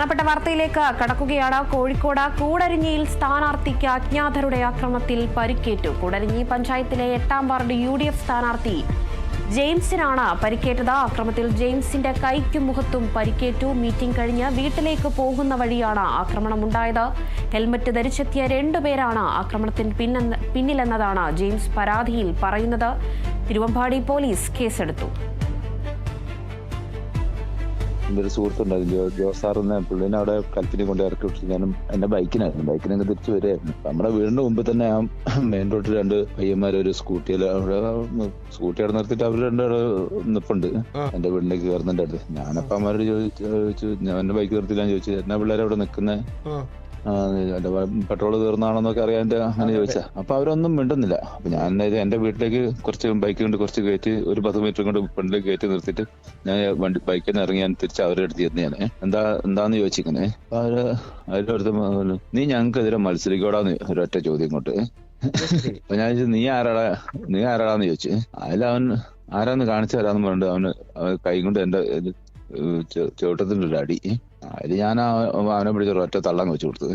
പ്രധാനപ്പെട്ട വാർത്തയിലേക്ക് കടക്കുകയാണ്. കോഴിക്കോട് കൂടരഞ്ഞിയിൽ സ്ഥാനാർത്ഥിക്ക് അജ്ഞാതരുടെ ആക്രമണത്തിൽ പരിക്കേറ്റു. കൂടരഞ്ഞി പഞ്ചായത്തിലെ 8ാം വാർഡ് UDF സ്ഥാനാർത്ഥി ജെയിംസിനാണ് പരിക്കേറ്റത്. ആക്രമണത്തിൽ ജെയിംസിന്റെ കൈക്കും മുഖത്തും പരിക്കേറ്റു. മീറ്റിംഗ് കഴിഞ്ഞ് വീട്ടിലേക്ക് പോകുന്ന വഴിയാണ് ആക്രമണമുണ്ടായത്. ഹെൽമറ്റ് ധരിച്ചെത്തിയ 2 പേരാണ് ആക്രമണത്തിന് പിന്നിലെന്നതാണ് ജെയിംസ് പരാതിയിൽ പറയുന്നത്. തിരുവമ്പാടി പോലീസ് കേസെടുത്തു. എൻ്റെ ഒരു സുഹൃത്തുണ്ടായിരുന്നു ജോസാർ എന്ന പുള്ളിനെ അവിടെ കൽപ്പിനെ കൊണ്ട് ഇറക്കി വിട്ടു. ഞാനും എൻ്റെ ബൈക്കിനങ്ങ് തിരിച്ചു വരികയായിരുന്നു. നമ്മുടെ വീടിന്റെ മുമ്പ് തന്നെ ആ മെയിൻ റോഡിൽ 2 പയ്യന്മാർ ഒരു സ്കൂട്ടി അവിടെ നിർത്തിയിട്ട് അവർ 2 നിപ്പുണ്ട് എന്റെ വീട്ടിലേക്ക് കയറുന്നതിന്റെ അടുത്ത്. ഞാനപ്പം അമ്മമാരോട് ചോദിച്ചു, ഞാൻ എന്റെ ബൈക്ക് നിർത്തിയില്ലാന്ന് ചോദിച്ചു. എന്നാ പിള്ളേരെ അവിടെ നിൽക്കുന്നത് പെട്രോൾ തീർന്നാണെന്നൊക്കെ അറിയാൻ അങ്ങനെ ചോദിച്ചാ. അപ്പൊ അവരൊന്നും മിണ്ടുന്നില്ല. അപ്പൊ ഞാൻ എന്റെ വീട്ടിലേക്ക് കുറച്ച് ബൈക്ക് കൊണ്ട് കുറച്ച് കയറ്റി ഒരു 10 മീറ്റർ കൊണ്ട് ഫ്രണ്ടിലേക്ക് കയറ്റി നിർത്തിയിട്ട് ഞാൻ ബൈക്കിൽ നിന്ന് ഇറങ്ങി ഞാൻ തിരിച്ച് അവരുടെ അടുത്ത് ചെന്ന് ഞാൻ എന്താന്ന് ചോദിച്ചിങ്ങനെ. അപ്പൊ അതിന്റെ അടുത്ത് നീ ഞങ്ങൾക്കെതിരെ മത്സരിക്കോടാന്ന് ഒരൊറ്റ ചോദ്യം കൊണ്ട്. അപ്പൊ ഞാൻ ചോദിച്ചു നീ ആരാടാന്ന് ചോദിച്ചു. അതിലവൻ ആരാന്ന് കാണിച്ചു തരാന്ന് പറഞ്ഞിട്ട് അവന് കൈ കൊണ്ട് എന്റെ ചവിട്ടത്തിന്റെ ഒരു അടി. അതിൽ ഞാൻ അവനെ പിടിച്ച ഒറ്റ തള്ളാൻ വെച്ചു കൊടുത്തത്.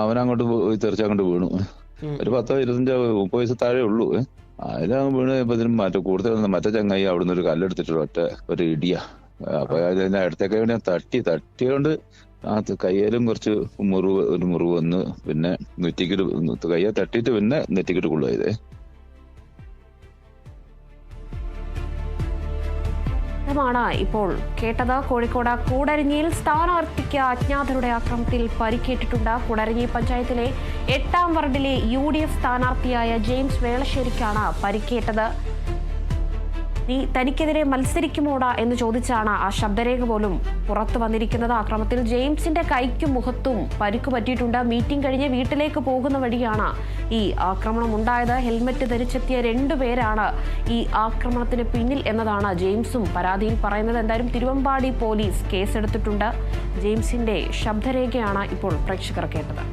അവനങ്ങോട്ട് തെറിച്ചങ്ങോട്ട് വീണു. ഒരു 10-25-30 വയസ്സ് താഴെ ഉള്ളൂ. അതിലങ്ങ് വീണ് കൂടുതൽ മറ്റേ ചങ്ങായി അവിടുന്ന് ഒരു കല്ലെടുത്തിട്ട് ഒരു ഇടിയാ. അപ്പൊ അതിന്റെ അടുത്തേക്ക് വേണ്ടി തട്ടിയോണ്ട് ആ കയ്യിലും കുറച്ച് മുറിവ് വന്ന് പിന്നെ നെറ്റിക്കിട്ട് കയ്യെ തട്ടിയിട്ട് പിന്നെ നെറ്റിക്കിട്ട് കൊള്ളുവായതേ. ാണ് ഇപ്പോൾ കേട്ടത്. കോഴിക്കോട് കൂടരഞ്ഞിയിൽ സ്ഥാനാർത്ഥിക്ക് അജ്ഞാതരുടെ ആക്രമണത്തിൽ പരിക്കേറ്റിട്ടുണ്ട്. കൂടരഞ്ഞി പഞ്ചായത്തിലെ 8ാം വാർഡിലെ UDF സ്ഥാനാർത്ഥിയായ ജെയിംസ് വേളശ്ശേരിക്കാണ് പരിക്കേറ്റത്. നീ തനിക്കെതിരെ മത്സരിക്കുമോടാ എന്ന് ചോദിച്ചാണ് ആ ശബ്ദരേഖ പോലും പുറത്തു വന്നിരിക്കുന്നത്. ആക്രമണത്തിൽ ജെയിംസിന്റെ കൈക്കും മുഖത്തും പരിക്കു പറ്റിയിട്ടുണ്ട്. മീറ്റിംഗ് കഴിഞ്ഞ് വീട്ടിലേക്ക് പോകുന്ന വഴിയാണ് ഈ ആക്രമണം ഉണ്ടായത്. ഹെൽമറ്റ് ധരിച്ചെത്തിയ 2 പേരാണ് ഈ ആക്രമണത്തിന് പിന്നിൽ എന്നതാണ് ജെയിംസും പരാതിയിൽ പറയുന്നത്. എന്തായാലും തിരുവമ്പാടി പോലീസ് കേസെടുത്തിട്ടുണ്ട്. ജെയിംസിന്റെ ശബ്ദരേഖയാണ് ഇപ്പോൾ പ്രേക്ഷകർ കേട്ടത്.